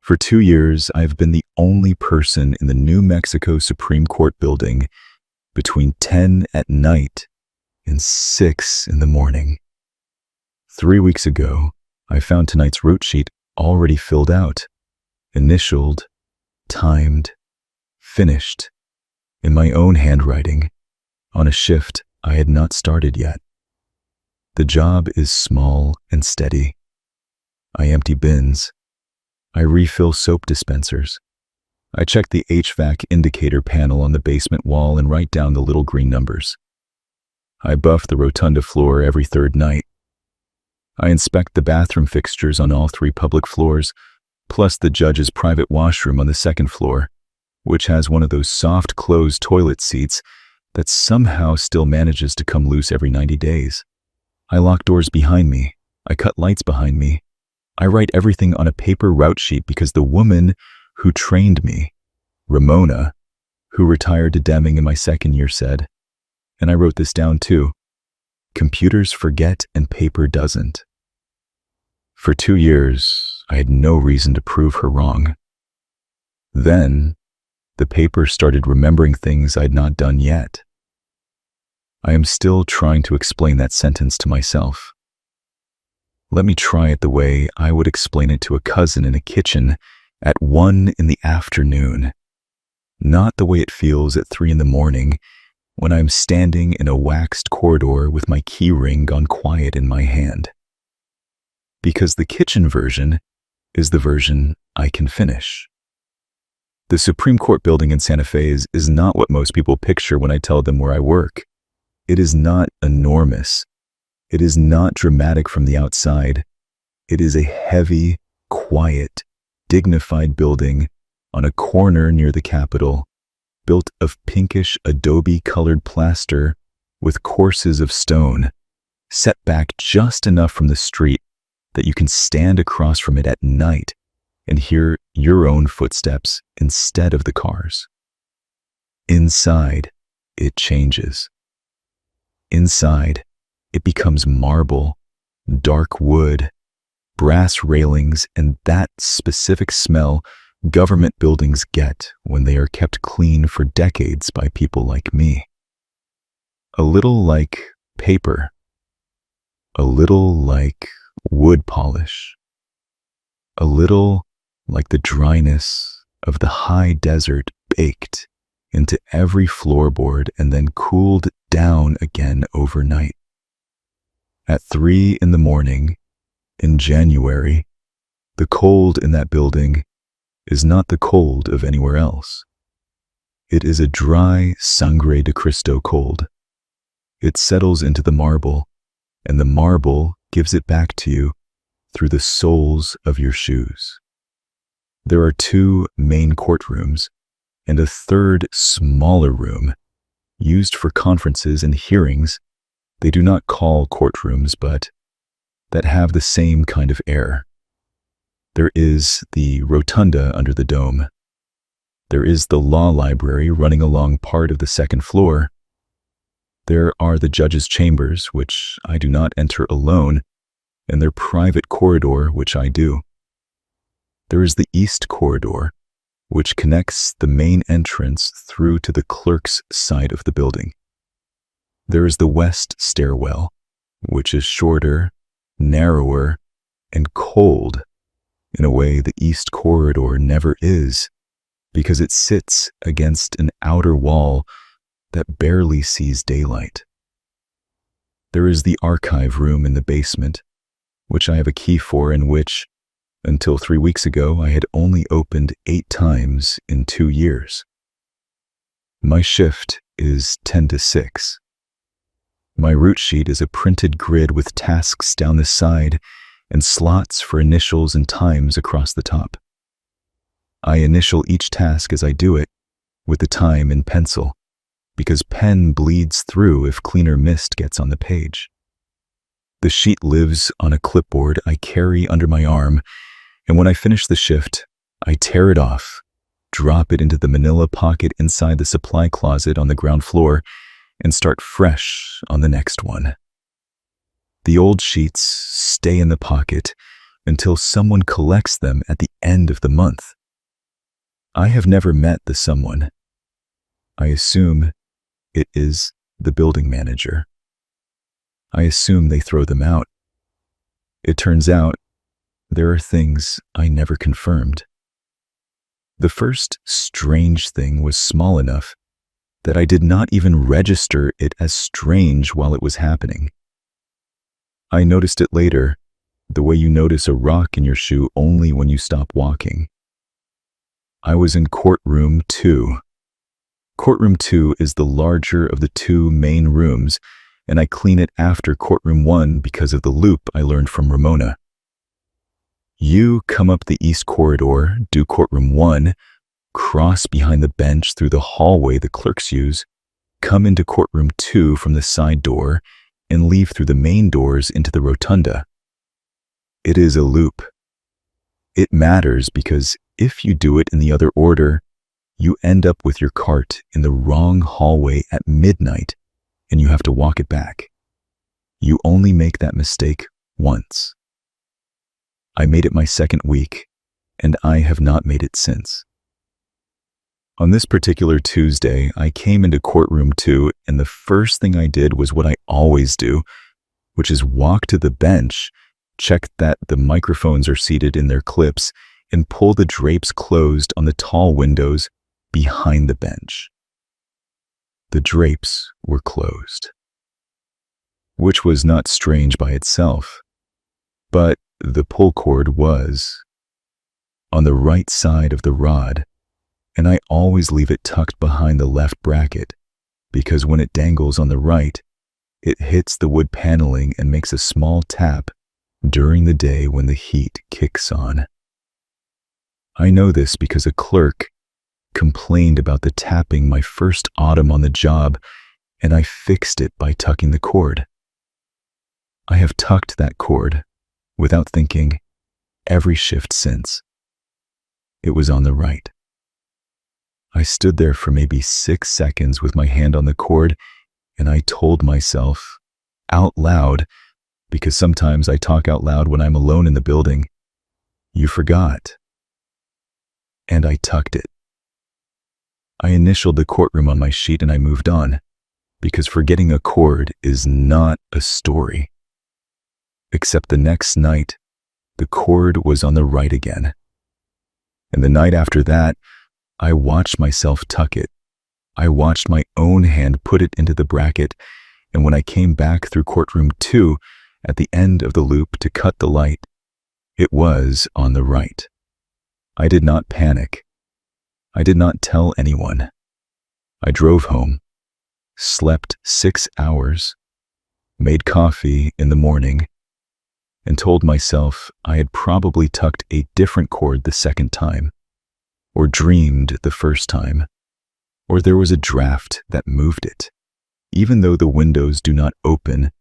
For 2 years, I've been the only person in the New Mexico Supreme Court building between 10 at night and 6 in the morning. 3 weeks ago, I found tonight's route sheet already filled out, initialed, timed, finished, in my own handwriting, on a shift I had not started yet. The job is small and steady. I empty bins. I refill soap dispensers. I check the HVAC indicator panel on the basement wall and write down the little green numbers. I buff the rotunda floor every third night. I inspect the bathroom fixtures on all 3 public floors, plus the judge's private washroom on the 2nd floor, which has one of those soft closed toilet seats that somehow still manages to come loose every 90 days. I lock doors behind me. I cut lights behind me. I write everything on a paper route sheet because the woman who trained me, Ramona, who retired to Deming in my 2nd year, said, and I wrote this down too, computers forget and paper doesn't. For 2 years, I had no reason to prove her wrong. Then, the paper started remembering things I'd not done yet. I am still trying to explain that sentence to myself. Let me try it the way I would explain it to a cousin in a kitchen at 1 in the afternoon, not the way it feels at 3 in the morning when I'm standing in a waxed corridor with my key ring gone quiet in my hand. Because the kitchen version is the version I can finish. The Supreme Court building in Santa Fe is not what most people picture when I tell them where I work. It is not enormous. It is not dramatic from the outside. It is a heavy, quiet, dignified building on a corner near the Capitol, built of pinkish adobe-colored plaster with courses of stone, set back just enough from the street that you can stand across from it at night and hear your own footsteps instead of the cars. Inside, it changes. Inside, it becomes marble, dark wood, brass railings, and that specific smell government buildings get when they are kept clean for decades by people like me. A little like paper. A little like wood polish. A little like the dryness of the high desert baked into every floorboard and then cooled down again overnight. At 3 in the morning, in January, the cold in that building is not the cold of anywhere else. It is a dry Sangre de Cristo cold. It settles into the marble, and the marble gives it back to you through the soles of your shoes. There are 2 main courtrooms and a 3rd smaller room used for conferences and hearings they do not call courtrooms, but that have the same kind of air. There is the rotunda under the dome. There is the law library running along part of the 2nd floor. There are the judges' chambers, which I do not enter alone, and their private corridor, which I do. There is the east corridor, which connects the main entrance through to the clerk's side of the building. There is the west stairwell, which is shorter, narrower, and cold in a way the east corridor never is, because it sits against an outer wall that barely sees daylight. There is the archive room in the basement, which I have a key for and which, until 3 weeks ago, I had only opened 8 times in 2 years. My shift is 10 to 6. My route sheet is a printed grid with tasks down the side and slots for initials and times across the top. I initial each task as I do it with the time in pencil, because pen bleeds through if cleaner mist gets on the page. The sheet lives on a clipboard I carry under my arm, and when I finish the shift, I tear it off, drop it into the manila pocket inside the supply closet on the ground floor, and start fresh on the next one. The old sheets stay in the pocket, until someone collects them at the end of the month. I have never met the someone. I assume it is the building manager. I assume they throw them out. It turns out there are things I never confirmed. The first strange thing was small enough that I did not even register it as strange while it was happening. I noticed it later, the way you notice a rock in your shoe only when you stop walking. I was in courtroom 2. Courtroom 2 is the larger of the 2 main rooms, and I clean it after courtroom 1 because of the loop I learned from Ramona. You come up the east corridor, do courtroom 1, cross behind the bench through the hallway the clerks use, come into courtroom 2 from the side door, and leave through the main doors into the rotunda. It is a loop. It matters because if you do it in the other order, you end up with your cart in the wrong hallway at midnight and you have to walk it back. You only make that mistake once. I made it my second week, and I have not made it since. On this particular Tuesday, I came into courtroom 2, and the first thing I did was what I always do, which is walk to the bench, check that the microphones are seated in their clips, and pull the drapes closed on the tall windows behind the bench. The drapes were closed, which was not strange by itself, but the pull cord was on the right side of the rod, and I always leave it tucked behind the left bracket because when it dangles on the right, it hits the wood paneling and makes a small tap during the day when the heat kicks on. I know this because a clerk complained about the tapping my first autumn on the job, and I fixed it by tucking the cord. I have tucked that cord, without thinking, every shift since. It was on the right. I stood there for maybe 6 seconds with my hand on the cord, and I told myself, out loud, because sometimes I talk out loud when I'm alone in the building, "You forgot." And I tucked it. I initialed the courtroom on my sheet and I moved on, because forgetting a cord is not a story. Except the next night, the cord was on the right again. And the night after that, I watched myself tuck it. I watched my own hand put it into the bracket, and when I came back through courtroom 2 at the end of the loop to cut the light, it was on the right. I did not panic. I did not tell anyone. I drove home, slept 6 hours, made coffee in the morning, and told myself I had probably tucked a different cord the second time, or dreamed the first time, or there was a draft that moved it, even though the windows do not open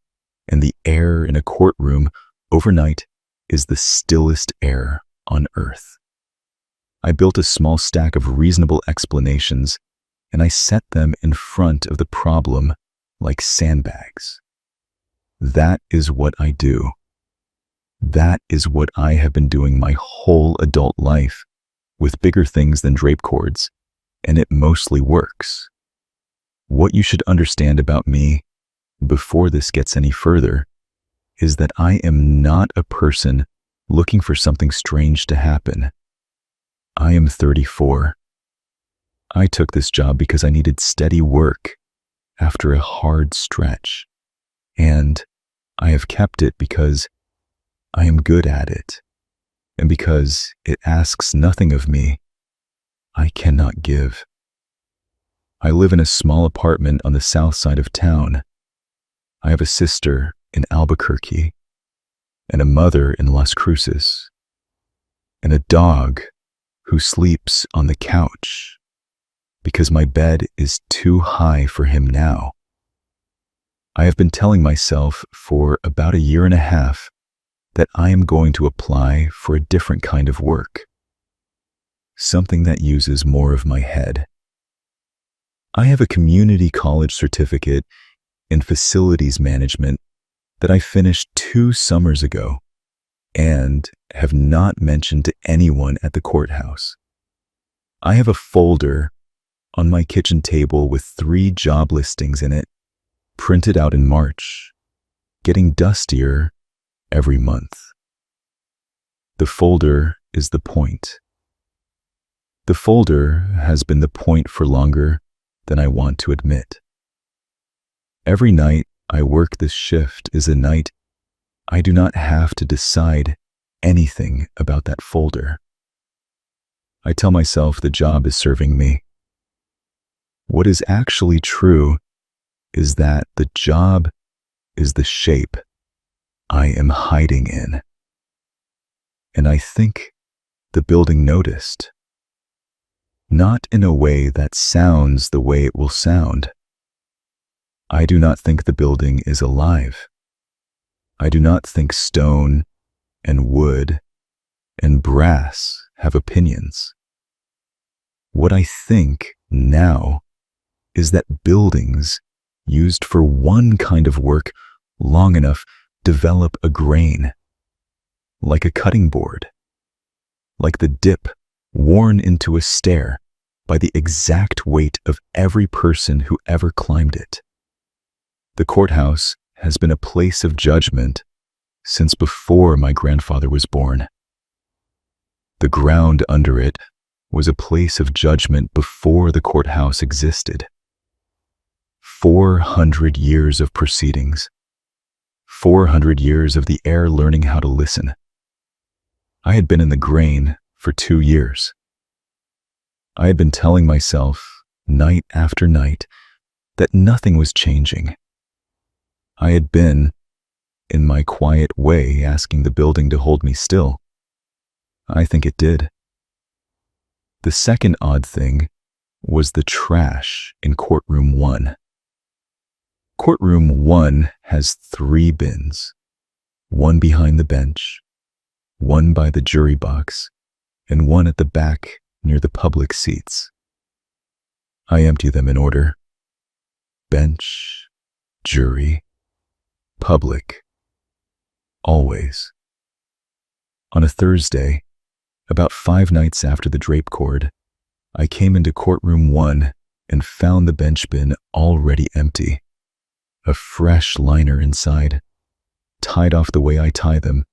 and the air in a courtroom overnight is the stillest air on earth. I built a small stack of reasonable explanations, and I set them in front of the problem like sandbags. That is what I do. That is what I have been doing my whole adult life with bigger things than drape cords, and it mostly works. What you should understand about me, before this gets any further, is that I am not a person looking for something strange to happen. I am 34. I took this job because I needed steady work after a hard stretch, and I have kept it because I am good at it, and because it asks nothing of me I cannot give. I live in a small apartment on the south side of town. I have a sister in Albuquerque, and a mother in Las Cruces, and a dog who sleeps on the couch because my bed is too high for him now. I have been telling myself for about a year and a half that I am going to apply for a different kind of work, something that uses more of my head. I have a community college certificate in facilities management that I finished 2 summers ago, and have not mentioned to anyone at the courthouse. I have a folder on my kitchen table with 3 job listings in it, printed out in March, getting dustier every month. The folder is the point. The folder has been the point for longer than I want to admit. Every night I work this shift is a night I do not have to decide anything about that folder. I tell myself the job is serving me. What is actually true is that the job is the shape I am hiding in. And I think the building noticed. Not in a way that sounds the way it will sound. I do not think the building is alive. I do not think stone and wood and brass have opinions. What I think now is that buildings used for one kind of work long enough develop a grain, like a cutting board, like the dip worn into a stair by the exact weight of every person who ever climbed it. The courthouse has been a place of judgment since before my grandfather was born. The ground under it was a place of judgment before the courthouse existed. 400 years of proceedings. 400 years of the air learning how to listen. I had been in the grain for 2 years. I had been telling myself, night after night, that nothing was changing. I had been, in my quiet way, asking the building to hold me still. I think it did. The second odd thing was the trash in courtroom 1. Courtroom 1 has 3 bins, one behind the bench, one by the jury box, and one at the back near the public seats. I empty them in order. Bench, jury, public. Always. On a Thursday, about 5 nights after the drape cord, I came into courtroom 1 and found the bench bin already empty. A fresh liner inside, tied off the way I tie them,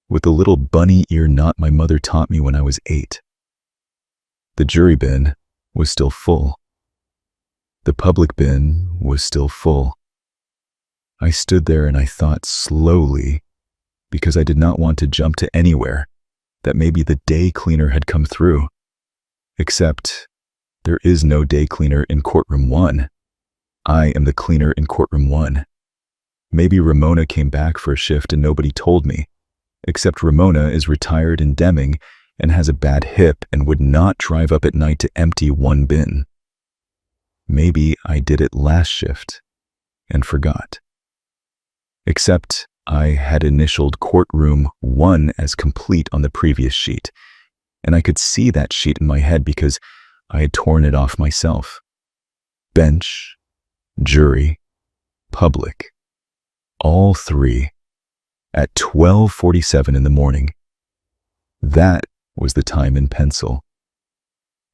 with the little bunny ear knot my mother taught me when I was 8. The jury bin was still full. The public bin was still full. I stood there and I thought slowly, because I did not want to jump to anywhere, that maybe the day cleaner had come through. Except, there is no day cleaner in courtroom 1. I am the cleaner in courtroom 1. Maybe Ramona came back for a shift and nobody told me, except Ramona is retired in Deming and has a bad hip and would not drive up at night to empty 1 bin. Maybe I did it last shift and forgot. Except I had initialed courtroom 1 as complete on the previous sheet, and I could see that sheet in my head because I had torn it off myself. Bench, jury, public, all 3, at 12:47 in the morning. That was the time in pencil.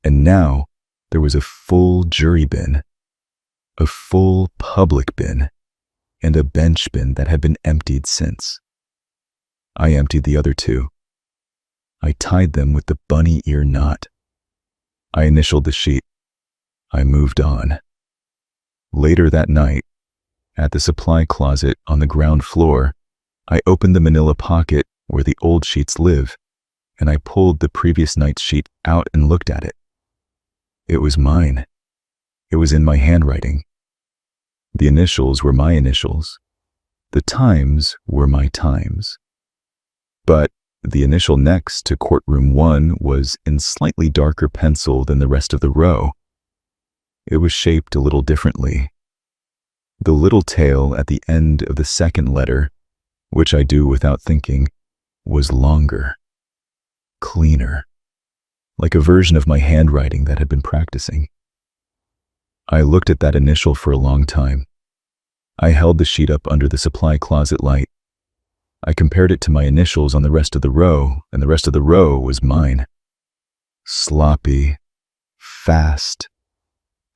And now there was a full jury bin, a full public bin, and a bench bin that had been emptied since. I emptied the other 2. I tied them with the bunny ear knot. I initialed the sheet. I moved on. Later that night, at the supply closet on the ground floor, I opened the manila pocket where the old sheets live, and I pulled the previous night's sheet out and looked at it. It was mine. It was in my handwriting. The initials were my initials. The times were my times. But the initial next to courtroom 1 was in slightly darker pencil than the rest of the row. It was shaped a little differently. The little tail at the end of the second letter, which I do without thinking, was longer, cleaner, like a version of my handwriting that had been practicing. I looked at that initial for a long time. I held the sheet up under the supply closet light. I compared it to my initials on the rest of the row, and the rest of the row was mine. Sloppy, fast,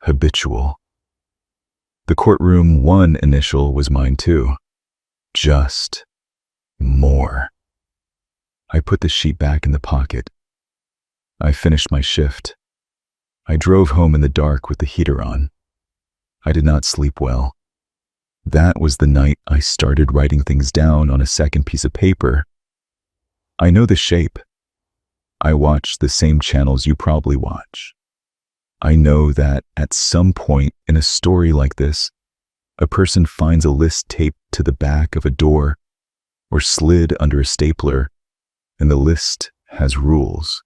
habitual. The courtroom 1 initial was mine too. Just more. I put the sheet back in the pocket. I finished my shift. I drove home in the dark with the heater on. I did not sleep well. That was the night I started writing things down on a second piece of paper. I know the shape. I watch the same channels you probably watch. I know that at some point in a story like this, a person finds a list taped to the back of a door or slid under a stapler, and the list has rules.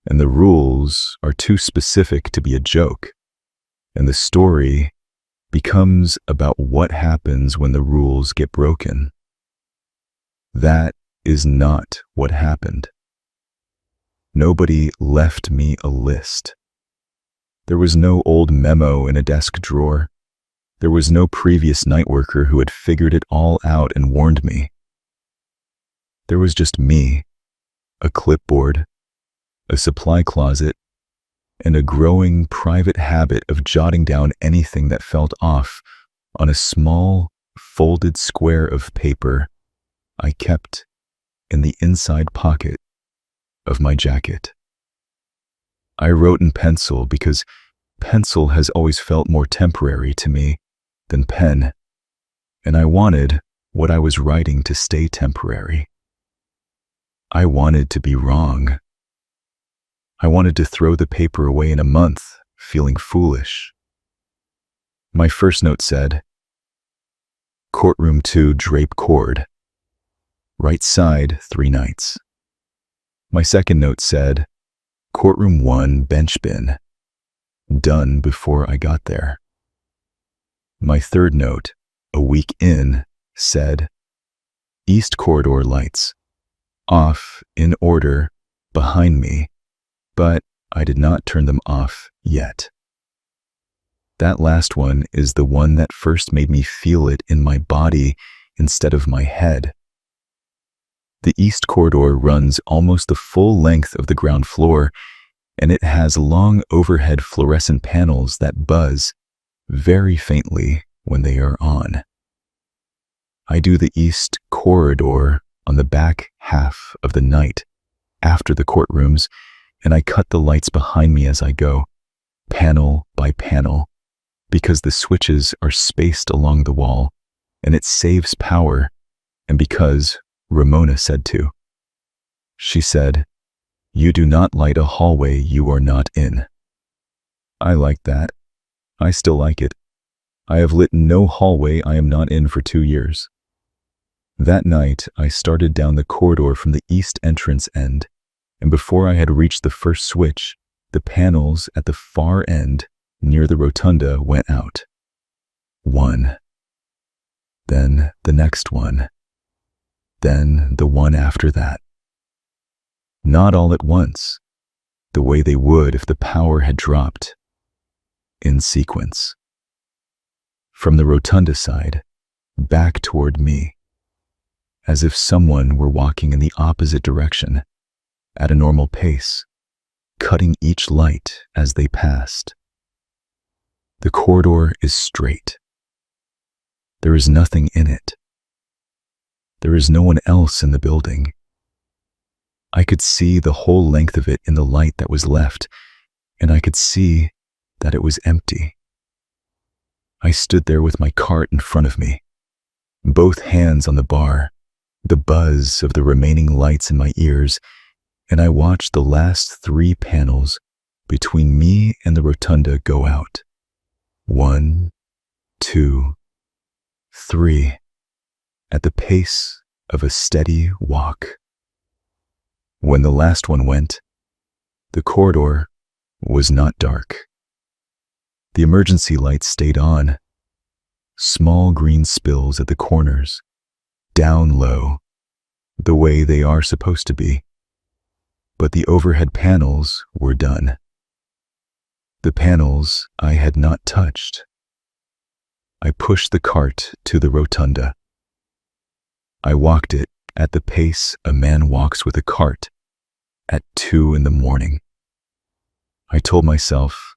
And the rules are too specific to be a joke. And the story becomes about what happens when the rules get broken. That is not what happened. Nobody left me a list. There was no old memo in a desk drawer. There was no previous night worker who had figured it all out and warned me. There was just me, a clipboard, a supply closet, and a growing private habit of jotting down anything that felt off on a small, folded square of paper I kept in the inside pocket of my jacket. I wrote in pencil because pencil has always felt more temporary to me than pen, and I wanted what I was writing to stay temporary. I wanted to be wrong. I wanted to throw the paper away in a month, feeling foolish. My first note said, Courtroom 2 drape cord. Right side 3 nights. My second note said, Courtroom 1 bench bin. Done before I got there. My third note, a week in, said, East corridor lights. Off in order behind me, but I did not turn them off yet. That last one is the one that first made me feel it in my body instead of my head. The east corridor runs almost the full length of the ground floor, and it has long overhead fluorescent panels that buzz very faintly when they are on. I do the east corridor on the back half of the night after the courtrooms, and I cut the lights behind me as I go, panel by panel, because the switches are spaced along the wall, and it saves power, and because Ramona said to. She said, You do not light a hallway you are not in. I like that. I still like it. I have lit no hallway I am not in for 2 years. That night, I started down the corridor from the east entrance end, and before I had reached the first switch, the panels at the far end near the rotunda went out. One. Then the next one. Then the one after that. Not all at once, the way they would if the power had dropped. In sequence. From the rotunda side, back toward me, as if someone were walking in the opposite direction, at a normal pace, cutting each light as they passed. The corridor is straight. There is nothing in it. There is no one else in the building. I could see the whole length of it in the light that was left, and I could see that it was empty. I stood there with my cart in front of me, both hands on the bar, the buzz of the remaining lights in my ears, and I watched the last 3 panels between me and the rotunda go out. 1, 2, 3, at the pace of a steady walk. When the last one went, the corridor was not dark. The emergency lights stayed on, small green spills at the corners, down low, the way they are supposed to be. But the overhead panels were done. The panels I had not touched. I pushed the cart to the rotunda. I walked it at the pace a man walks with a cart at 2 in the morning. I told myself,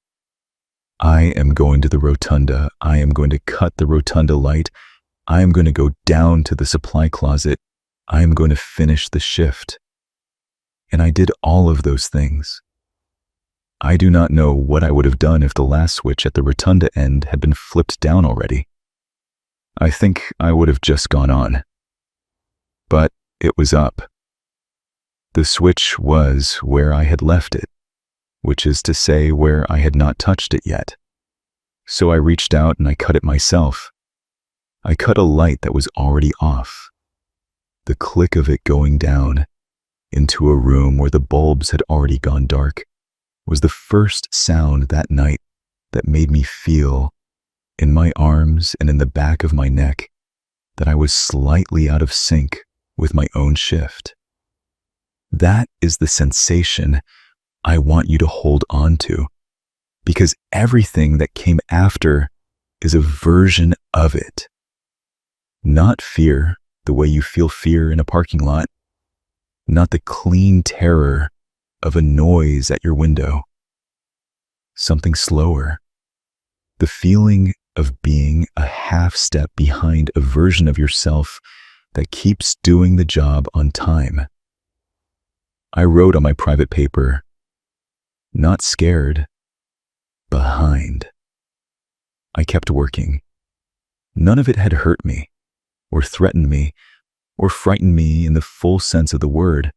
I am going to the rotunda. I am going to cut the rotunda light. I am going to go down to the supply closet. I am going to finish the shift. And I did all of those things. I do not know what I would have done if the last switch at the rotunda end had been flipped down already. I think I would have just gone on. But it was up. The switch was where I had left it, which is to say where I had not touched it yet. So I reached out and I cut it myself. I cut a light that was already off. The click of it going down into a room where the bulbs had already gone dark was the first sound that night that made me feel, in my arms and in the back of my neck, that I was slightly out of sync with my own shift. That is the sensation I want you to hold on to, because everything that came after is a version of it. Not fear, the way you feel fear in a parking lot. Not the clean terror of a noise at your window. Something slower. The feeling of being a half step behind a version of yourself that keeps doing the job on time. I wrote on my private paper, not scared, behind. I kept working. None of it had hurt me, or threatened me, or frightened me in the full sense of the word.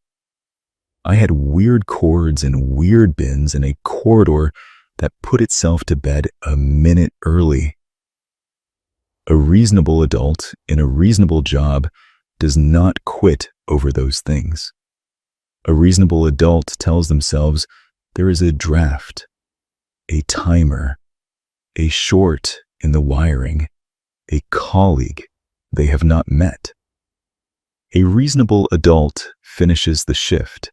I had weird cords and weird bins in a corridor that put itself to bed a minute early. A reasonable adult in a reasonable job does not quit over those things. A reasonable adult tells themselves there is a draft, a timer, a short in the wiring, a colleague they have not met. A reasonable adult finishes the shift,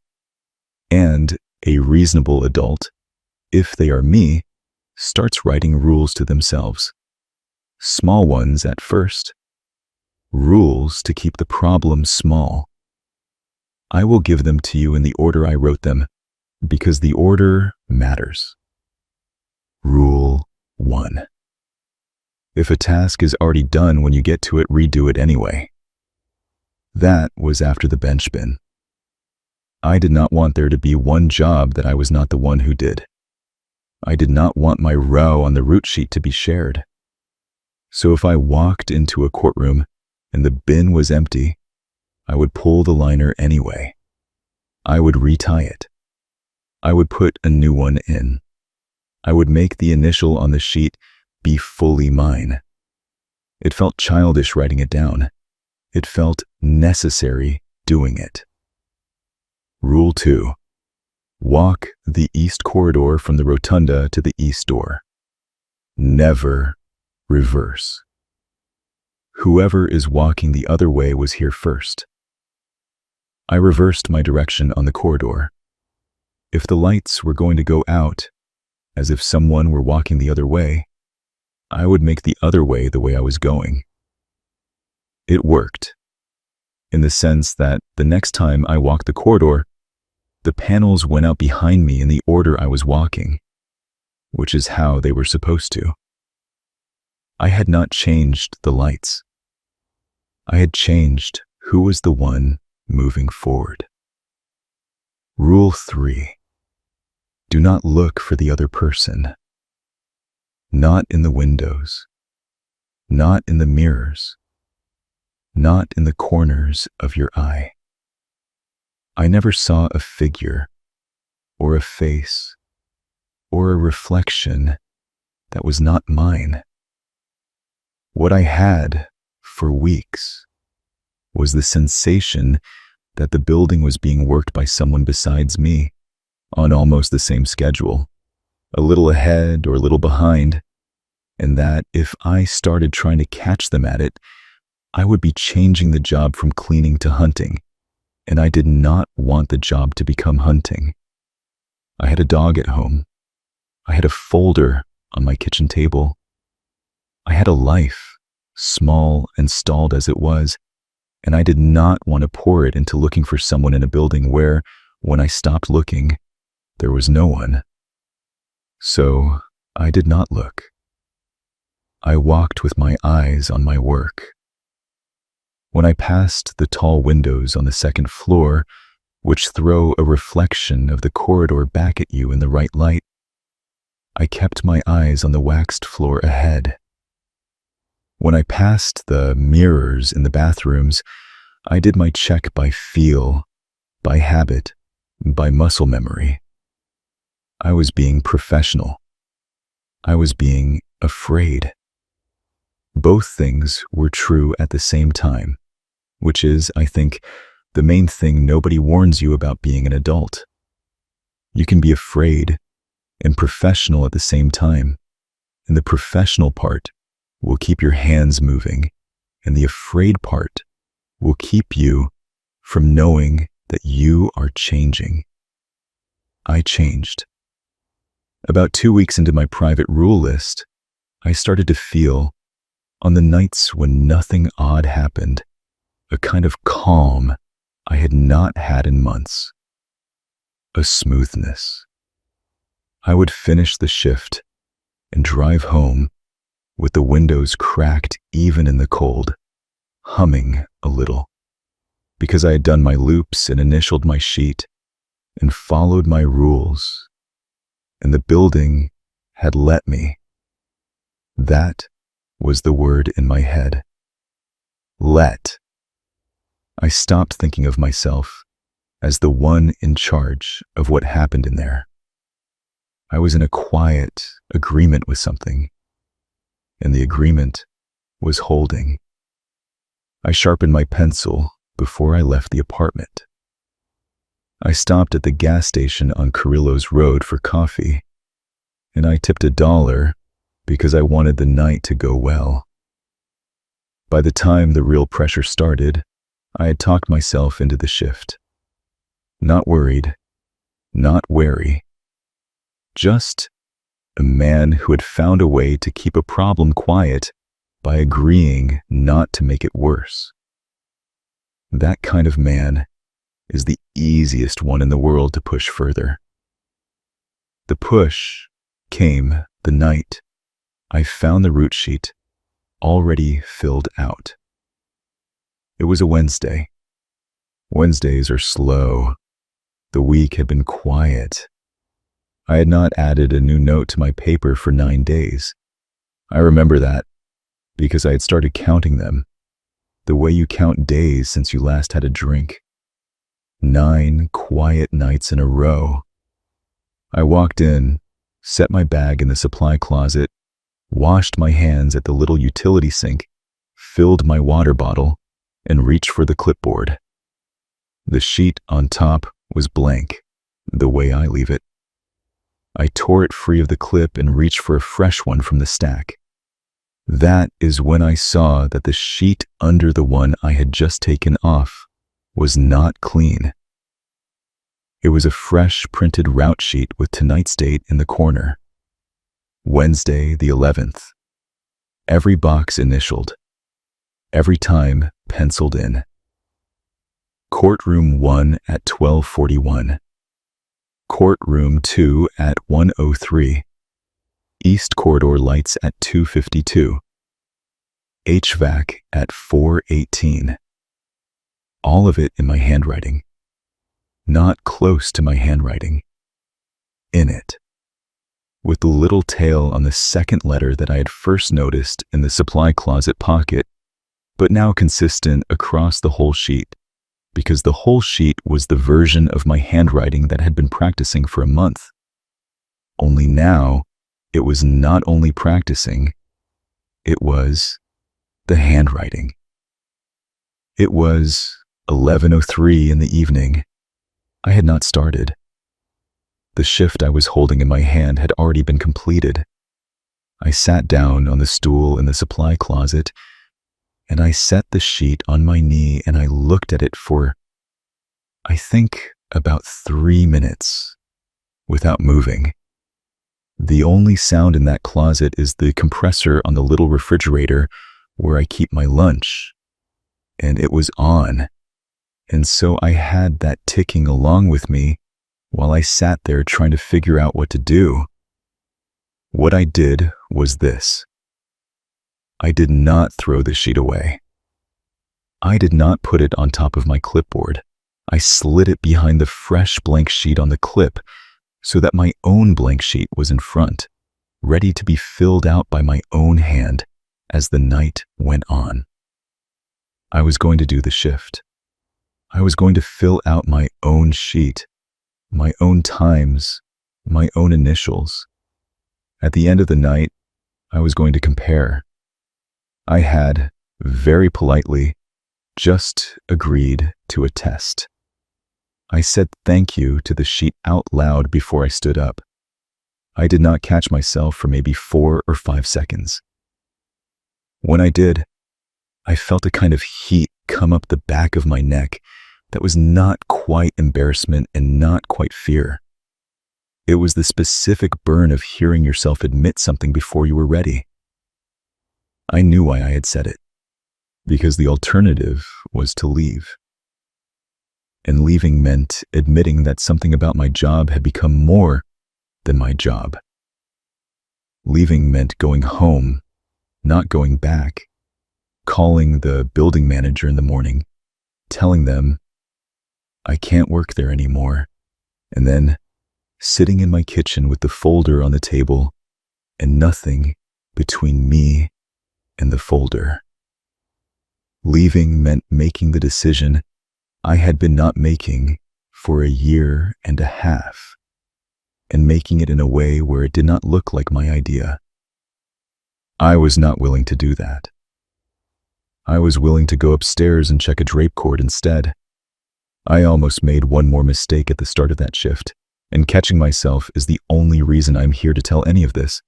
and a reasonable adult, if they are me, starts writing rules to themselves. Small ones at first. Rules to keep the problem small. I will give them to you in the order I wrote them, because the order matters. Rule 1. If a task is already done when you get to it, redo it anyway. That was after the bench bin. I did not want there to be one job that I was not the one who did. I did not want my row on the route sheet to be shared. So if I walked into a courtroom and the bin was empty, I would pull the liner anyway. I would retie it. I would put a new one in. I would make the initial on the sheet be fully mine. It felt childish writing it down. It felt necessary doing it. Rule 2. Walk the east corridor from the rotunda to the east door. Never reverse. Whoever is walking the other way was here first. I reversed my direction on the corridor. If the lights were going to go out, as if someone were walking the other way, I would make the other way the way I was going. It worked, in the sense that the next time I walked the corridor, the panels went out behind me in the order I was walking, which is how they were supposed to. I had not changed the lights. I had changed who was the one moving forward. Rule 3. Do not look for the other person. Not in the windows. Not in the mirrors. Not in the corners of your eye. I never saw a figure, or a face, or a reflection that was not mine. What I had for weeks was the sensation that the building was being worked by someone besides me, on almost the same schedule, a little ahead or a little behind, and that if I started trying to catch them at it, I would be changing the job from cleaning to hunting, and I did not want the job to become hunting. I had a dog at home. I had a folder on my kitchen table. I had a life, small and stalled as it was, and I did not want to pour it into looking for someone in a building where, when I stopped looking, there was no one. So I did not look. I walked with my eyes on my work. When I passed the tall windows on the second floor, which throw a reflection of the corridor back at you in the right light, I kept my eyes on the waxed floor ahead. When I passed the mirrors in the bathrooms, I did my check by feel, by habit, by muscle memory. I was being professional. I was being afraid. Both things were true at the same time, which is, I think, the main thing nobody warns you about being an adult. You can be afraid and professional at the same time, and the professional part will keep your hands moving, and the afraid part will keep you from knowing that you are changing. I changed. About 2 weeks into my private rule list, I started to feel, on the nights when nothing odd happened, a kind of calm I had not had in months. A smoothness. I would finish the shift and drive home with the windows cracked even in the cold, humming a little, because I had done my loops and initialed my sheet and followed my rules, and the building had let me. That was the word in my head. Let. I stopped thinking of myself as the one in charge of what happened in there. I was in a quiet agreement with something, and the agreement was holding. I sharpened my pencil before I left the apartment. I stopped at the gas station on Carrillo's Road for coffee, and I tipped $1 because I wanted the night to go well. By the time the real pressure started, I had talked myself into the shift. Not worried, not wary. Just a man who had found a way to keep a problem quiet by agreeing not to make it worse. That kind of man is the easiest one in the world to push further. The push came the night I found the route sheet already filled out. It was a Wednesday. Wednesdays are slow. The week had been quiet. I had not added a new note to my paper for 9 days. I remember that because I had started counting them, the way you count days since you last had a drink. 9 quiet nights in a row. I walked in, set my bag in the supply closet, washed my hands at the little utility sink, filled my water bottle, and reached for the clipboard. The sheet on top was blank, the way I leave it. I tore it free of the clip and reached for a fresh one from the stack. That is when I saw that the sheet under the one I had just taken off was not clean. It was a fresh printed route sheet with tonight's date in the corner. Wednesday the 11th. Every box initialed. Every time penciled in. Courtroom 1 at 12:41. Courtroom 2 at 1:03. East corridor lights at 2:52. HVAC at 4:18. All of it in my handwriting. Not close to my handwriting. In it. With the little tail on the second letter that I had first noticed in the supply closet pocket, but now consistent across the whole sheet, because the whole sheet was the version of my handwriting that had been practicing for a month. Only now, it was not only practicing, it was the handwriting. It was 11:03 in the evening. I had not started. The shift I was holding in my hand had already been completed. I sat down on the stool in the supply closet, and I set the sheet on my knee and I looked at it for, I think, about 3 minutes, without moving. The only sound in that closet is the compressor on the little refrigerator where I keep my lunch. and it was on. And so I had that ticking along with me while I sat there trying to figure out what to do. What I did was this. I did not throw the sheet away. I did not put it on top of my clipboard. I slid it behind the fresh blank sheet on the clip so that my own blank sheet was in front, ready to be filled out by my own hand as the night went on. I was going to do the shift. I was going to fill out my own sheet, my own times, my own initials. At the end of the night, I was going to compare. I had, very politely, just agreed to a test. I said thank you to the sheet out loud before I stood up. I did not catch myself for maybe 4 or 5 seconds. When I did, I felt a kind of heat come up the back of my neck that was not quite embarrassment and not quite fear. It was the specific burn of hearing yourself admit something before you were ready. I knew why I had said it, because the alternative was to leave. And leaving meant admitting that something about my job had become more than my job. Leaving meant going home, not going back, calling the building manager in the morning, telling them, I can't work there anymore, and then sitting in my kitchen with the folder on the table and nothing between me and the folder. Leaving meant making the decision I had been not making for 1.5 years, and making it in a way where it did not look like my idea. I was not willing to do that. I was willing to go upstairs and check a drape cord instead. I almost made one more mistake at the start of that shift, and catching myself is the only reason I'm here to tell any of this.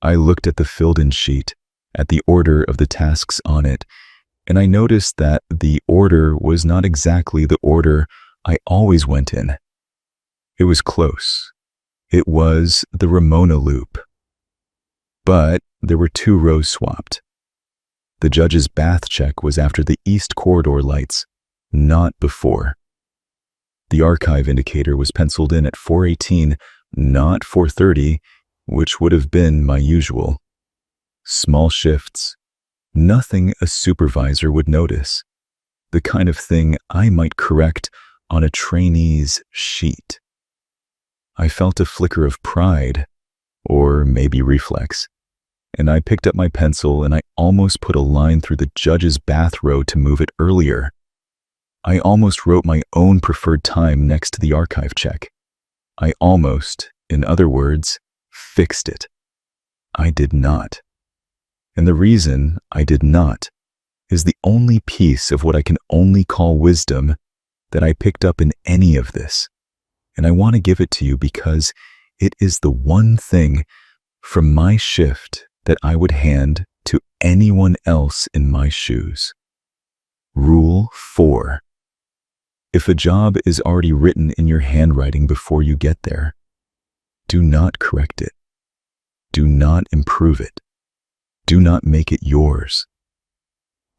I looked at the filled-in sheet, at the order of the tasks on it, and I noticed that the order was not exactly the order I always went in. It was close. It was the Ramona loop. But there were 2 rows swapped. The judge's bath check was after the east corridor lights, not before. The archive indicator was penciled in at 4:18, not 4:30, which would have been my usual. Small shifts, nothing a supervisor would notice, the kind of thing I might correct on a trainee's sheet. I felt a flicker of pride, or maybe reflex, and I picked up my pencil and I almost put a line through the judge's bath row to move it earlier. I almost wrote my own preferred time next to the archive check. I almost, in other words, fixed it. I did not. And the reason I did not is the only piece of what I can only call wisdom that I picked up in any of this. And I want to give it to you because it is the one thing from my shift that I would hand to anyone else in my shoes. Rule 4. If a job is already written in your handwriting before you get there, do not correct it. Do not improve it. Do not make it yours.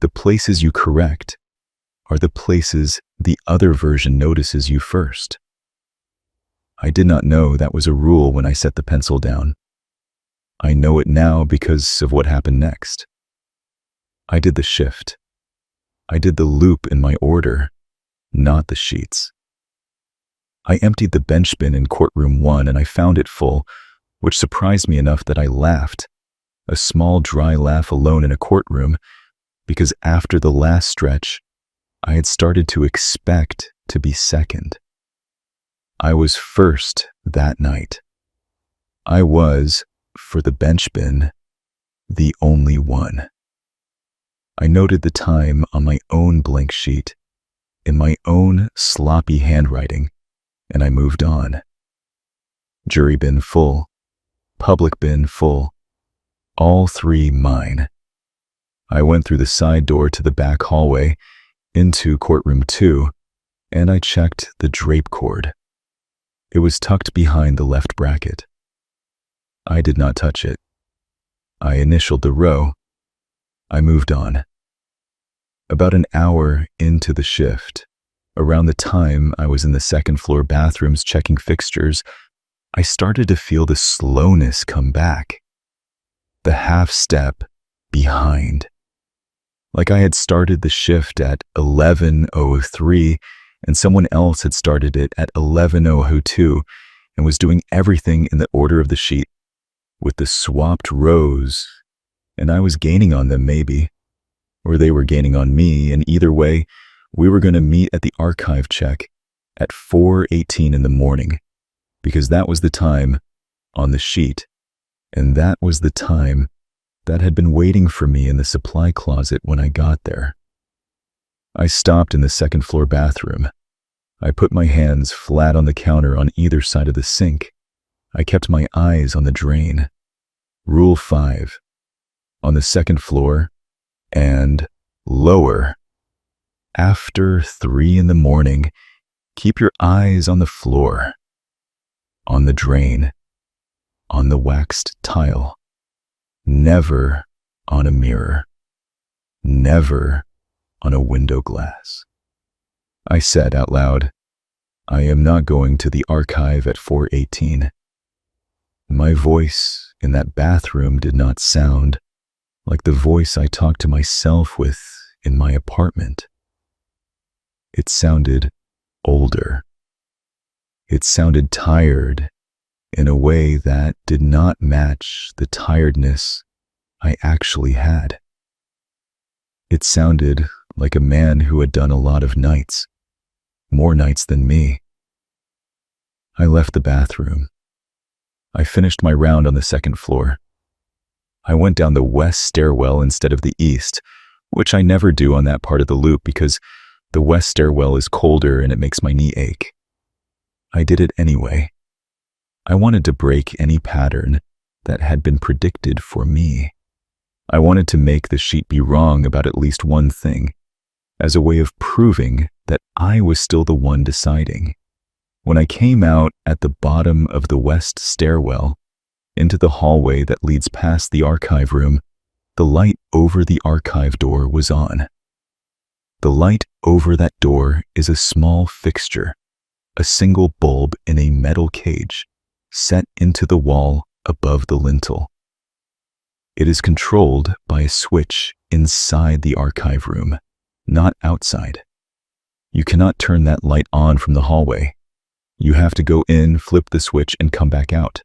The places you correct are the places the other version notices you first. I did not know that was a rule when I set the pencil down. I know it now because of what happened next. I did the shift. I did the loop in my order, not the sheets. I emptied the bench bin in courtroom 1 and I found it full, which surprised me enough that I laughed, a small dry laugh alone in a courtroom, because after the last stretch, I had started to expect to be second. I was first that night. I was, for the bench bin, the only one. I noted the time on my own blank sheet, in my own sloppy handwriting, and I moved on. Jury bin full, public bin full, all 3 mine. I went through the side door to the back hallway, into courtroom 2, and I checked the drape cord. It was tucked behind the left bracket. I did not touch it. I initialed the row. I moved on. About an hour into the shift, around the time I was in the second floor bathrooms checking fixtures, I started to feel the slowness come back. The half step behind. Like I had started the shift at 11:03 and someone else had started it at 11:02 and was doing everything in the order of the sheet with the swapped rows, and I was gaining on them maybe, or they were gaining on me, and either way, we were going to meet at the archive check at 4:18 in the morning, because that was the time on the sheet, and that was the time that had been waiting for me in the supply closet when I got there. I stopped in the second floor bathroom. I put my hands flat on the counter on either side of the sink. I kept my eyes on the drain. Rule 5. On the second floor and lower. After 3 in the morning, keep your eyes on the floor, on the drain, on the waxed tile, never on a mirror, never on a window glass. I said out loud, I am not going to the archive at 4:18. My voice in that bathroom did not sound like the voice I talked to myself with in my apartment. It sounded older. It sounded tired in a way that did not match the tiredness I actually had. It sounded like a man who had done a lot of nights, more nights than me. I left the bathroom. I finished my round on the second floor. I went down the west stairwell instead of the east, which I never do on that part of the loop because the west stairwell is colder and it makes my knee ache. I did it anyway. I wanted to break any pattern that had been predicted for me. I wanted to make the sheet be wrong about at least one thing, as a way of proving that I was still the one deciding. When I came out at the bottom of the west stairwell, into the hallway that leads past the archive room, the light over the archive door was on. The light over that door is a small fixture, a single bulb in a metal cage, set into the wall above the lintel. It is controlled by a switch inside the archive room, not outside. You cannot turn that light on from the hallway. You have to go in, flip the switch, and come back out.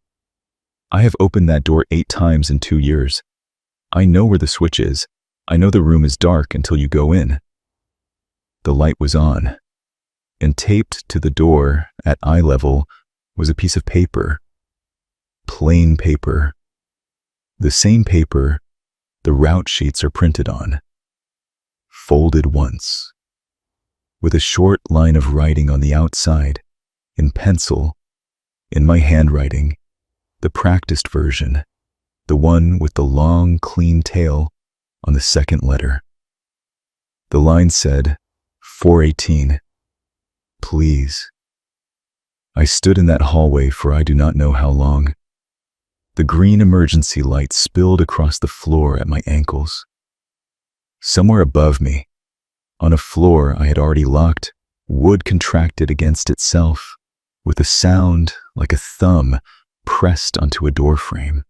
I have opened that door 8 times in 2 years. I know where the switch is. I know the room is dark until you go in. The light was on, and taped to the door at eye level was a piece of paper. Plain paper. The same paper the route sheets are printed on. Folded once. With a short line of writing on the outside, in pencil, in my handwriting, the practiced version, the one with the long, clean tail on the second letter. The line said, 4:18, please. I stood in that hallway for I do not know how long. The green emergency light spilled across the floor at my ankles. Somewhere above me, on a floor I had already locked, wood contracted against itself, with a sound like a thumb pressed onto a doorframe.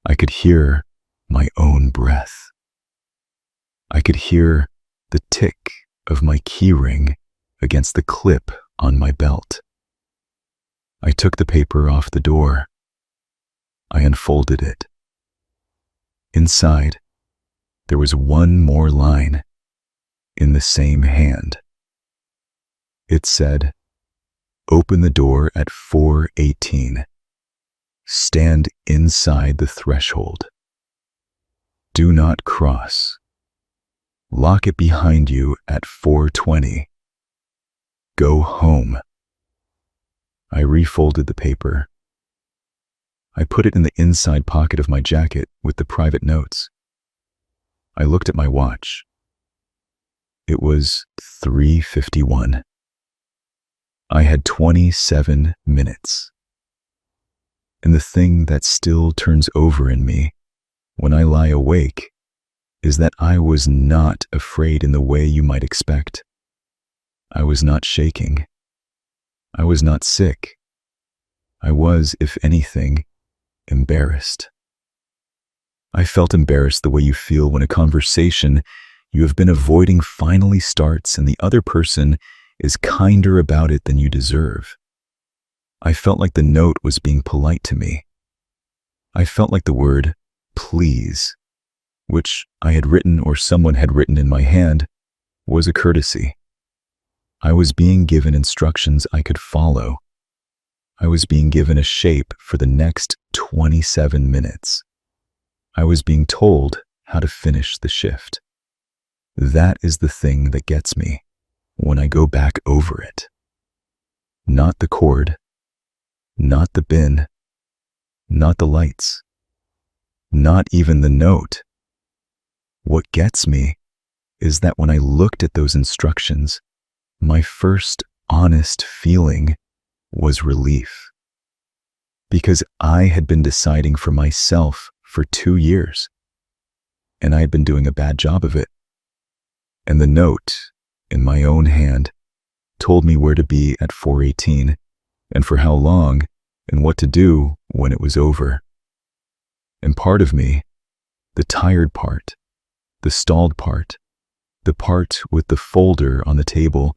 I could hear my own breath. I could hear the tick of my keyring against the clip on my belt. I took the paper off the door. I unfolded it. Inside, there was one more line in the same hand. It said, open the door at 4:18. Stand inside the threshold. Do not cross. Lock it behind you at 4:20. Go home. I refolded the paper. I put it in the inside pocket of my jacket with the private notes. I looked at my watch. It was 3:51. I had 27 minutes. And the thing that still turns over in me when I lie awake is that I was not afraid in the way you might expect. I was not shaking. I was not sick. I was, if anything, embarrassed. I felt embarrassed the way you feel when a conversation you have been avoiding finally starts and the other person is kinder about it than you deserve. I felt like the note was being polite to me. I felt like the word please, which I had written or someone had written in my hand, was a courtesy. I was being given instructions I could follow. I was being given a shape for the next 27 minutes. I was being told how to finish the shift. That is the thing that gets me when I go back over it. Not the cord, not the bin, not the lights, not even the note. What gets me is that when I looked at those instructions, my first honest feeling was relief. Because I had been deciding for myself for 2 years, and I had been doing a bad job of it. And the note, in my own hand, told me where to be at 4:18, and for how long, and what to do when it was over. And part of me, the tired part, the stalled part, the part with the folder on the table,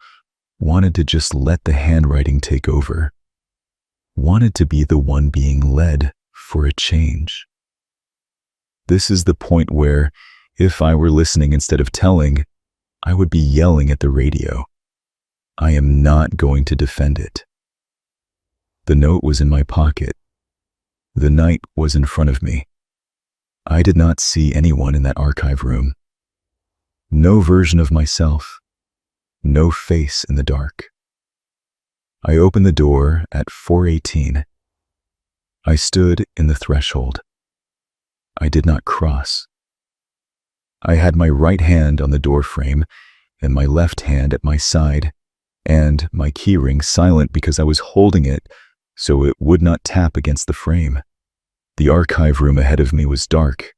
wanted to just let the handwriting take over, wanted to be the one being led for a change. This is the point where, if I were listening instead of telling, I would be yelling at the radio. I am not going to defend it. The note was in my pocket. The night was in front of me. I did not see anyone in that archive room. No version of myself. No face in the dark. I opened the door at 4:18. I stood in the threshold. I did not cross. I had my right hand on the door frame and my left hand at my side, and my keyring silent because I was holding it so it would not tap against the frame. The archive room ahead of me was dark,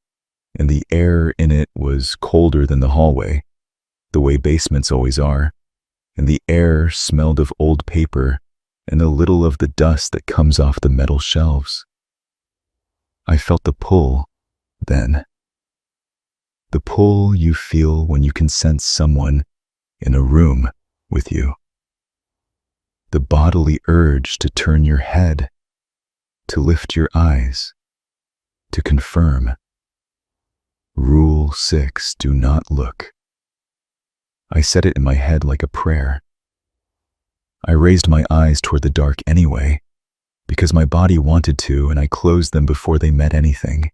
and the air in it was colder than the hallway, the way basements always are, and the air smelled of old paper and a little of the dust that comes off the metal shelves. I felt the pull then. The pull you feel when you can sense someone in a room with you. The bodily urge to turn your head, to lift your eyes, to confirm. Rule 6, do not look. I said it in my head like a prayer. I raised my eyes toward the dark anyway, because my body wanted to, and I closed them before they met anything.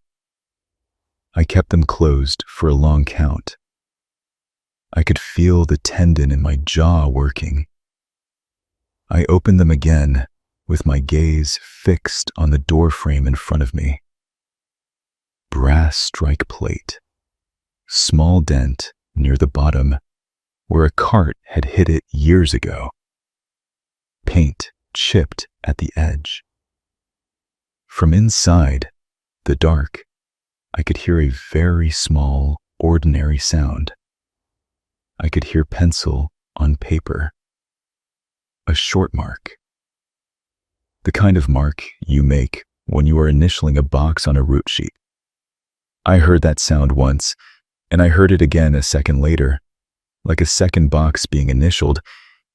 I kept them closed for a long count. I could feel the tendon in my jaw working. I opened them again with my gaze fixed on the door frame in front of me. Brass strike plate. Small dent near the bottom where a cart had hit it years ago. Paint chipped at the edge. From inside, the dark, I could hear a very small, ordinary sound. I could hear pencil on paper. A short mark. The kind of mark you make when you are initialing a box on a route sheet. I heard that sound once, and I heard it again a second later, like a second box being initialed,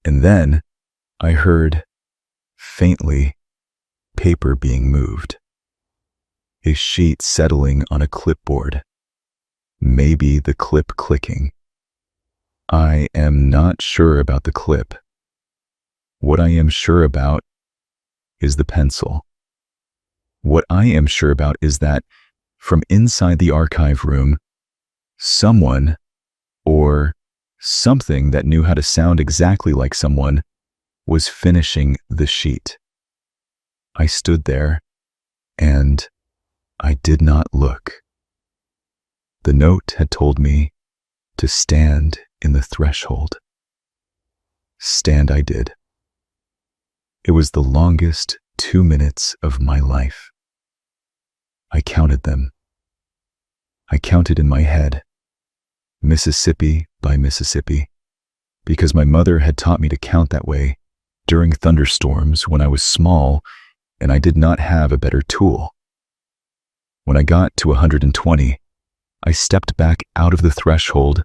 and then I heard, faintly, paper being moved. A sheet settling on a clipboard. Maybe the clip clicking. I am not sure about the clip. What I am sure about is the pencil. What I am sure about is that from inside the archive room, someone or something that knew how to sound exactly like someone was finishing the sheet. I stood there and I did not look. The note had told me to stand in the threshold. Stand I did. It was the longest 2 minutes of my life. I counted them. I counted in my head, Mississippi by Mississippi, because my mother had taught me to count that way during thunderstorms when I was small and I did not have a better tool. When I got to 120, I stepped back out of the threshold,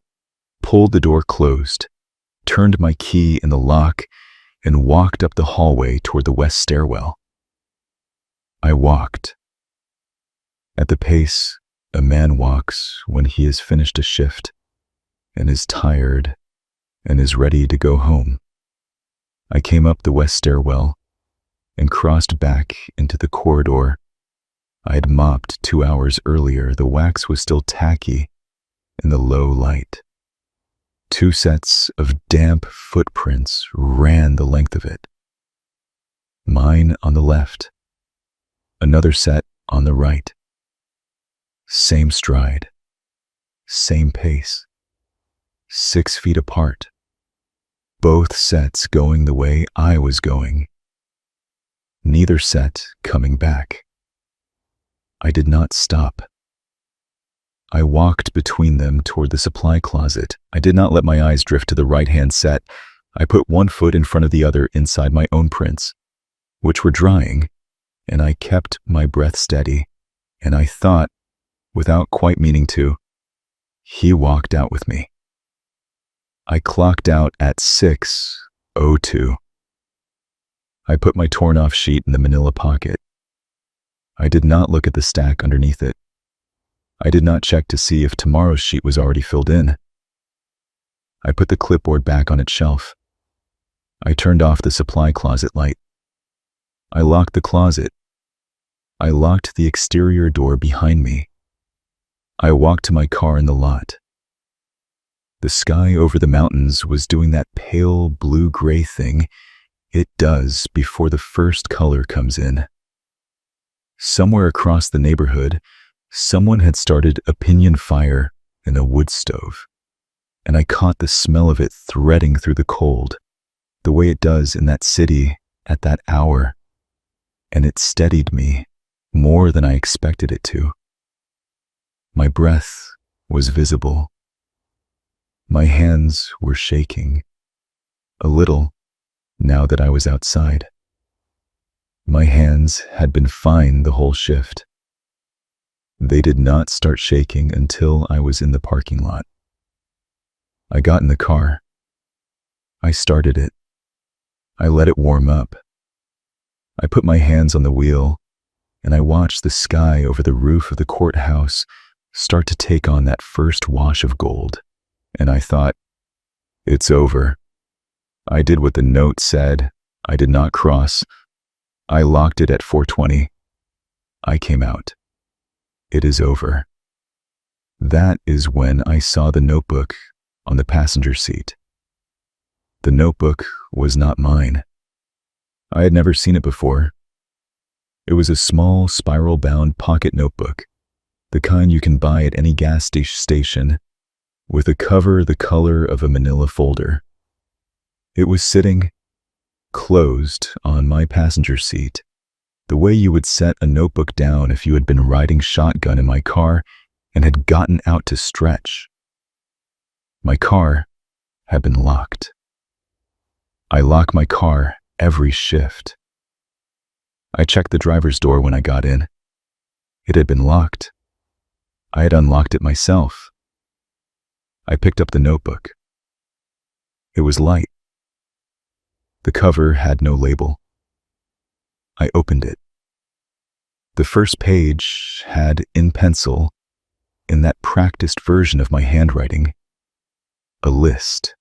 pulled the door closed, turned my key in the lock, and walked up the hallway toward the west stairwell. I walked. At the pace a man walks when he has finished a shift and is tired and is ready to go home. I came up the west stairwell and crossed back into the corridor. I had mopped 2 hours earlier. The wax was still tacky in the low light. 2 sets of damp footprints ran the length of it. Mine on the left, another set on the right. Same stride, same pace, 6 feet apart. Both sets going the way I was going. Neither set coming back. I did not stop. I walked between them toward the supply closet. I did not let my eyes drift to the right-hand set. I put one foot in front of the other inside my own prints, which were drying, and I kept my breath steady, and I thought, without quite meaning to, he walked out with me. I clocked out at 6:02. I put my torn-off sheet in the manila pocket. I did not look at the stack underneath it. I did not check to see if tomorrow's sheet was already filled in. I put the clipboard back on its shelf. I turned off the supply closet light. I locked the closet. I locked the exterior door behind me. I walked to my car in the lot. The sky over the mountains was doing that pale blue-gray thing it does before the first color comes in. Somewhere across the neighborhood, someone had started a pinyon fire in a wood stove, and I caught the smell of it threading through the cold, the way it does in that city at that hour, and it steadied me more than I expected it to. My breath was visible. My hands were shaking, a little, now that I was outside. My hands had been fine the whole shift. They did not start shaking until I was in the parking lot. I got in the car. I started it. I let it warm up. I put my hands on the wheel, and I watched the sky over the roof of the courthouse start to take on that first wash of gold, and I thought, it's over. I did what the note said. I did not cross. I locked it at 4:20. I came out. It is over. That is when I saw the notebook on the passenger seat. The notebook was not mine. I had never seen it before. It was a small spiral-bound pocket notebook, the kind you can buy at any gas station, with a cover the color of a manila folder. It was sitting, closed, on my passenger seat, the way you would set a notebook down if you had been riding shotgun in my car and had gotten out to stretch. My car had been locked. I lock my car every shift. I checked the driver's door when I got in. It had been locked. I had unlocked it myself. I picked up the notebook. It was light. The cover had no label. I opened it. The first page had, in pencil, in that practiced version of my handwriting, a list.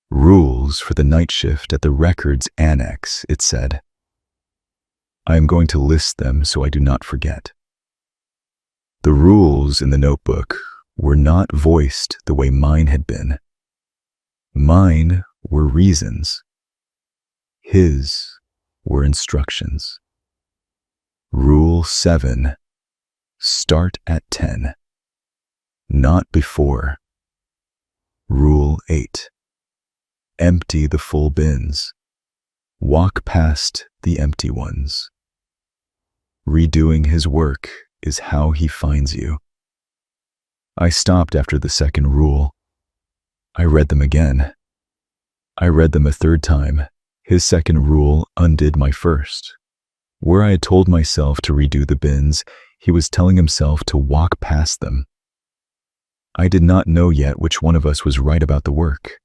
Rules for the night shift at the records annex, it said. I am going to list them so I do not forget. The rules in the notebook were not voiced the way mine had been. Mine were reasons. His were instructions. Rule 7. Start at 10. Not before. Rule 8. Empty the full bins. Walk past the empty ones. Redoing his work is how he finds you. I stopped after the second rule. I read them again. I read them a third time. His second rule undid my first. Where I had told myself to redo the bins, he was telling himself to walk past them. I did not know yet which one of us was right about the work.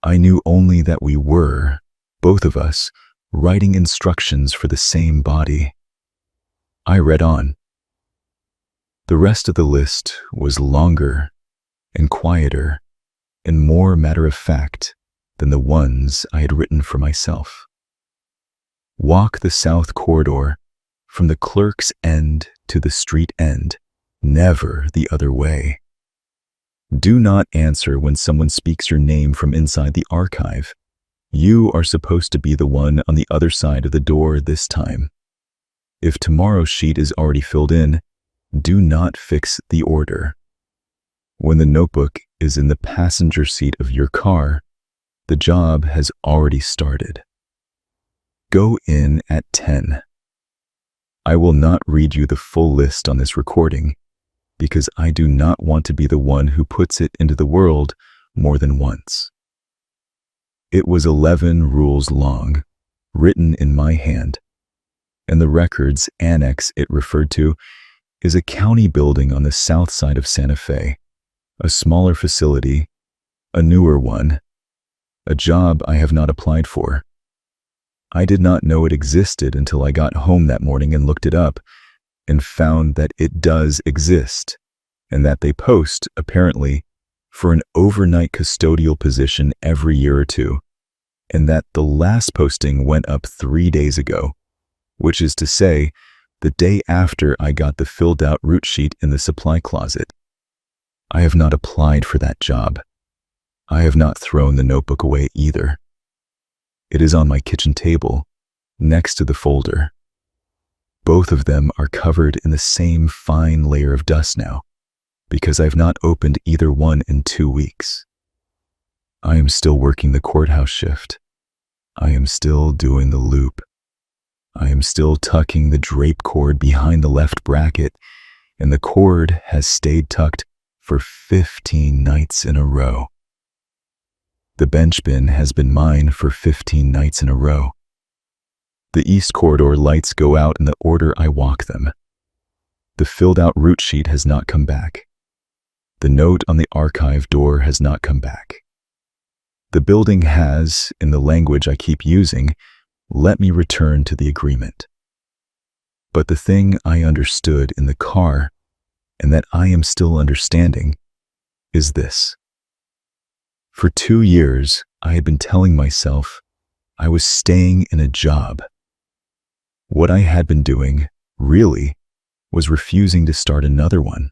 I knew only that we were, both of us, writing instructions for the same body. I read on. The rest of the list was longer and quieter and more matter-of-fact than the ones I had written for myself. Walk the south corridor from the clerk's end to the street end, never the other way. Do not answer when someone speaks your name from inside the archive. You are supposed to be the one on the other side of the door this time. If tomorrow's sheet is already filled in, do not fix the order. When the notebook is in the passenger seat of your car, the job has already started. Go in at 10. I will not read you the full list on this recording because I do not want to be the one who puts it into the world more than once. It was 11 rules long, written in my hand, and the records annex it referred to is a county building on the south side of Santa Fe, a smaller facility, a newer one, a job I have not applied for. I did not know it existed until I got home that morning and looked it up and found that it does exist and that they post, apparently, for an overnight custodial position every year or two, and that the last posting went up 3 days ago, which is to say, the day after I got the filled out route sheet in the supply closet. I have not applied for that job. I have not thrown the notebook away either. It is on my kitchen table, next to the folder. Both of them are covered in the same fine layer of dust now, because I've not opened either one in 2 weeks. I am still working the courthouse shift. I am still doing the loop. I am still tucking the drape cord behind the left bracket, and the cord has stayed tucked for 15 nights in a row. The bench bin has been mine for 15 nights in a row. The east corridor lights go out in the order I walk them. The filled out route sheet has not come back. The note on the archive door has not come back. The building has, in the language I keep using, let me return to the agreement. But the thing I understood in the car, and that I am still understanding, is this. For 2 years, I had been telling myself I was staying in a job. What I had been doing, really, was refusing to start another one.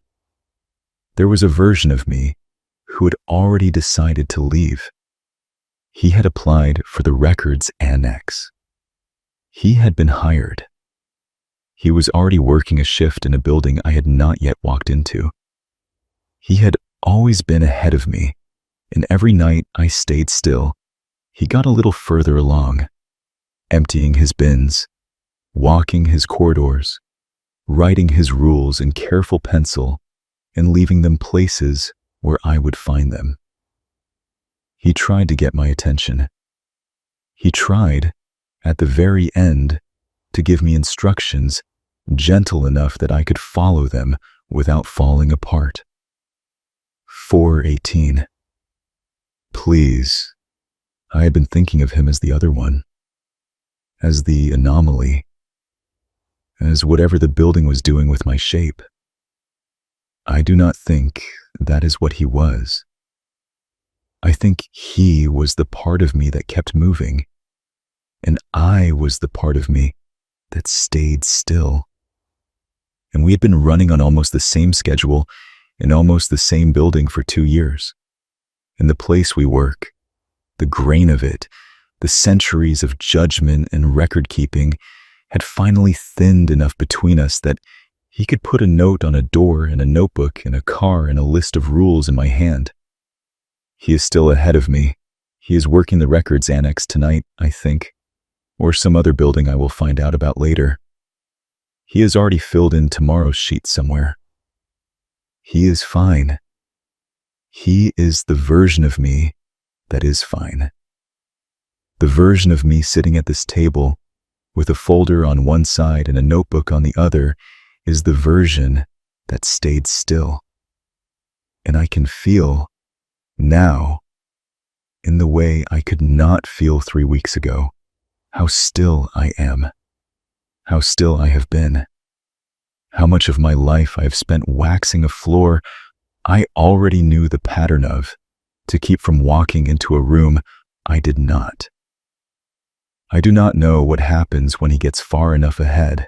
There was a version of me who had already decided to leave. He had applied for the records annex. He had been hired. He was already working a shift in a building I had not yet walked into. He had always been ahead of me, and every night I stayed still, he got a little further along, emptying his bins, walking his corridors, writing his rules in careful pencil, and leaving them places where I would find them. He tried to get my attention. He tried, at the very end, to give me instructions gentle enough that I could follow them without falling apart. 4:18. Please. I had been thinking of him as the other one, as the anomaly, as whatever the building was doing with my shape. I do not think that is what he was. I think he was the part of me that kept moving, and I was the part of me that stayed still. And we had been running on almost the same schedule in almost the same building for 2 years. And the place we work, the grain of it, the centuries of judgment and record keeping had finally thinned enough between us that he could put a note on a door and a notebook and a car and a list of rules in my hand. He is still ahead of me. He is working the records annex tonight, I think, or some other building I will find out about later. He has already filled in tomorrow's sheet somewhere. He is fine. He is the version of me that is fine. The version of me sitting at this table with a folder on one side and a notebook on the other is the version that stayed still. And I can feel now, in the way I could not feel 3 weeks ago, how still I am, how still I have been, how much of my life I have spent waxing a floor I already knew the pattern of to keep from walking into a room I did not. I do not know what happens when he gets far enough ahead.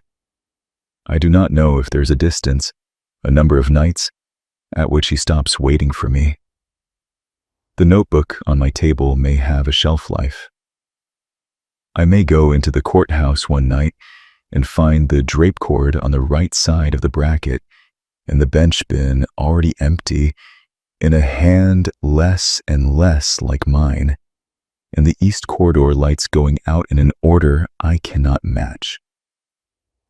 I do not know if there's a distance, a number of nights, at which he stops waiting for me. The notebook on my table may have a shelf life. I may go into the courthouse one night and find the drape cord on the right side of the bracket and the bench bin already empty in a hand less and less like mine, and the east corridor lights going out in an order I cannot match.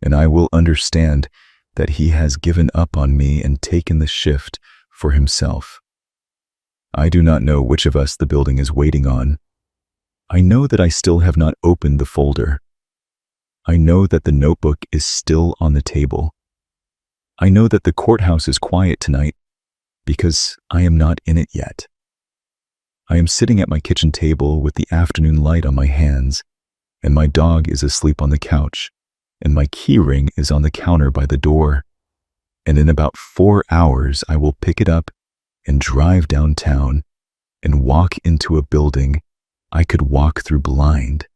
And I will understand that he has given up on me and taken the shift for himself. I do not know which of us the building is waiting on. I know that I still have not opened the folder. I know that the notebook is still on the table. I know that the courthouse is quiet tonight because I am not in it yet. I am sitting at my kitchen table with the afternoon light on my hands, and my dog is asleep on the couch, and my key ring is on the counter by the door. And in about 4 hours, I will pick it up and drive downtown and walk into a building I could walk through blind,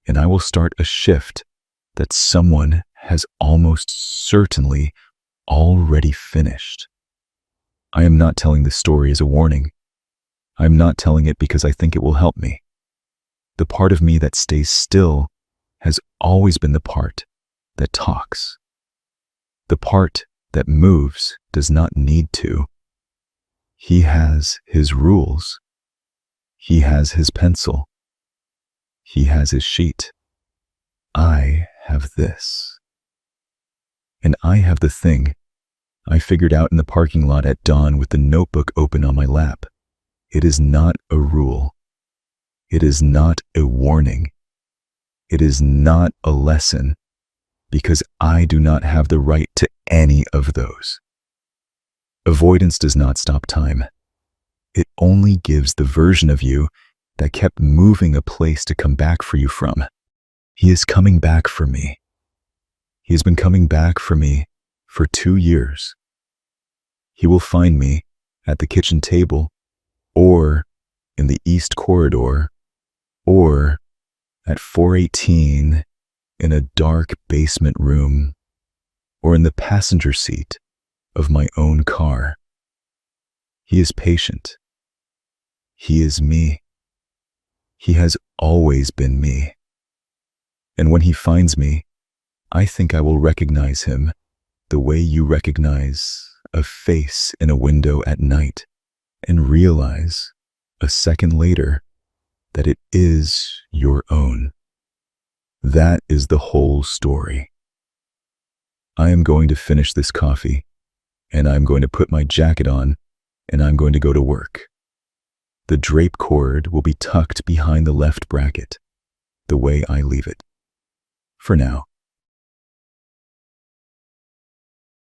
and I will start a shift that someone has almost certainly already finished. I am not telling this story as a warning. I am not telling it because I think it will help me. The part of me that stays still has always been the part that talks. The part that moves does not need to. He has his rules. He has his pencil. He has his sheet. I have this. And I have the thing I figured out in the parking lot at dawn with the notebook open on my lap. It is not a rule. It is not a warning. It is not a lesson, because I do not have the right to any of those. Avoidance does not stop time. It only gives the version of you that kept moving a place to come back for you from. He is coming back for me. He has been coming back for me for 2 years. He will find me at the kitchen table, or in the east corridor, or at 418 in a dark basement room, or in the passenger seat of my own car. He is patient. He is me. He has always been me. And when he finds me, I think I will recognize him the way you recognize a face in a window at night, and realize a second later that it is your own. That is the whole story. I am going to finish this coffee, and I'm going to put my jacket on, and I'm going to go to work. The drape cord will be tucked behind the left bracket, the way I leave it. For now.